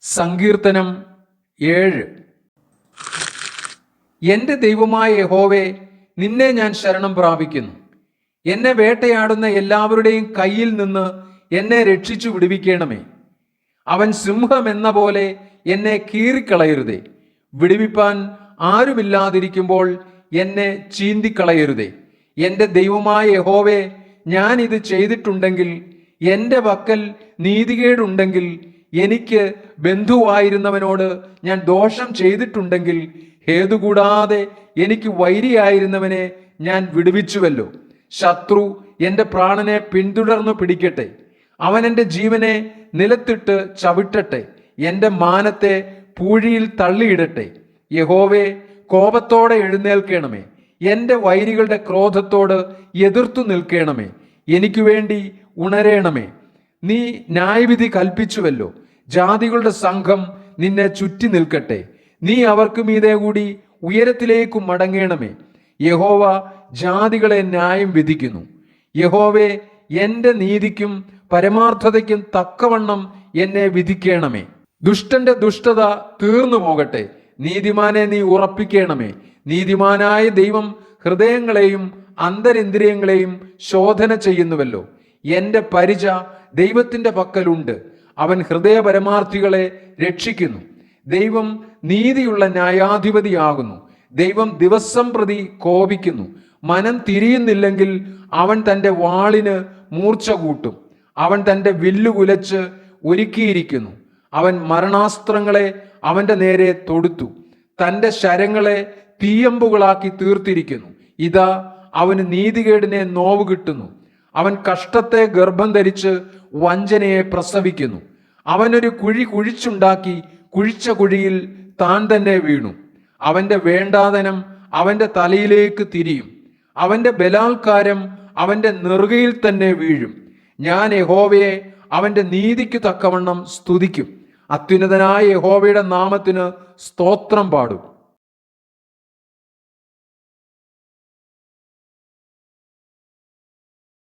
സങ്കീർത്തനം 7. എൻ്റെ ദൈവമായ യഹോവേ, നിന്നെ ഞാൻ ശരണം പ്രാപിക്കുന്നു. എന്നെ വേട്ടയാടുന്ന എല്ലാവരുടെയും കയ്യിൽ നിന്ന് എന്നെ രക്ഷിച്ചു വിടുവിക്കണമേ. അവൻ സിംഹം എന്ന പോലെ എന്നെ കീറിക്കളയരുതേ. വിടുവിപ്പാൻ ആരുമില്ലാതിരിക്കുമ്പോൾ എന്നെ ചീന്തിക്കളയരുതേ. എൻ്റെ ദൈവമായ യഹോവേ, ഞാൻ ഇത് ചെയ്തിട്ടുണ്ടെങ്കിൽ, എൻ്റെ പക്കൽ നീതികേടുണ്ടെങ്കിൽ, എനിക്ക് ബന്ധുവായിരുന്നവനോട് ഞാൻ ദോഷം ചെയ്തിട്ടുണ്ടെങ്കിൽ, ഹേതുകൂടാതെ എനിക്ക് വൈരിയായിരുന്നവനെ ഞാൻ വിടുവിച്ചുവല്ലോ. ശത്രു എൻ്റെ പ്രാണനെ പിന്തുടർന്നു പിടിക്കട്ടെ. അവൻ എൻ്റെ ജീവനെ നിലത്തിട്ട് ചവിട്ടട്ടെ. എൻ്റെ മാനത്തെ പൂഴിയിൽ തള്ളിയിടട്ടെ. യഹോവേ, കോപത്തോടെ എഴുന്നേൽക്കണമേ. എൻ്റെ വൈരികളുടെ ക്രോധത്തോട് എതിർത്തു നിൽക്കണമേ. എനിക്ക് വേണ്ടി ഉണരേണമേ. നീ ന്യായവിധി കൽപ്പിച്ചുവല്ലോ. ജാതികളുടെ സംഘം നിന്നെ ചുറ്റി നിൽക്കട്ടെ. നീ അവർക്ക് മീതെ കൂടി ഉയരത്തിലേക്ക് മടങ്ങേണമേ. യഹോവ ജാതികളെ ന്യായം വിധിക്കുന്നു. യഹോവേ, എൻ്റെ നീതിക്കും പരമാർത്ഥതയ്ക്കും തക്കവണ്ണം എന്നെ വിധിക്കണമേ. ദുഷ്ടന്റെ ദുഷ്ടത തീർന്നു പോകട്ടെ. നീതിമാനെ നീ ഉറപ്പിക്കണമേ. നീതിമാനായ ദൈവം ഹൃദയങ്ങളെയും അന്തരിന്ദ്രിയങ്ങളെയും ശോധന ചെയ്യുന്നുവല്ലോ. എൻ്റെ പരിച ദൈവത്തിൻ്റെ പക്കലുണ്ട്. അവൻ ഹൃദയപരമാർത്ഥികളെ രക്ഷിക്കുന്നു. ദൈവം നീതിയുള്ള ന്യായാധിപതിയാകുന്നു. ദൈവം ദിവസം പ്രതി കോപിക്കുന്നു. മനം തിരിയുന്നില്ലെങ്കിൽ അവൻ തൻ്റെ വാളിന് മൂർച്ച കൂട്ടും. അവൻ തൻ്റെ വില്ലു കുലച്ച് ഒരുക്കിയിരിക്കുന്നു. അവൻ മരണാസ്ത്രങ്ങളെ അവൻ്റെ നേരെ തൊടുത്തു. തൻ്റെ ശരങ്ങളെ തീയമ്പുകളാക്കി തീർത്തിരിക്കുന്നു. ഇതാ, അവന് നീതികേടിനെ നോവ് കിട്ടുന്നു. അവൻ കഷ്ടത്തെ ഗർഭം ധരിച്ച് വഞ്ചനയെ പ്രസവിക്കുന്നു. അവനൊരു കുഴി കുഴിച്ചുണ്ടാക്കി കുഴിച്ച കുഴിയിൽ താൻ തന്നെ വീണു. അവൻ്റെ വേണ്ടാതനം അവൻ്റെ തലയിലേക്ക് തിരിയും. അവൻ്റെ ബലാത്കാരം അവൻ്റെ നെറുകയിൽ തന്നെ വീഴും. ഞാൻ യഹോവയെ അവൻ്റെ നീതിക്ക് തക്കവണ്ണം സ്തുതിക്കും. അത്യുന്നതനായ യഹോവയുടെ നാമത്തിന് സ്തോത്രം പാടും.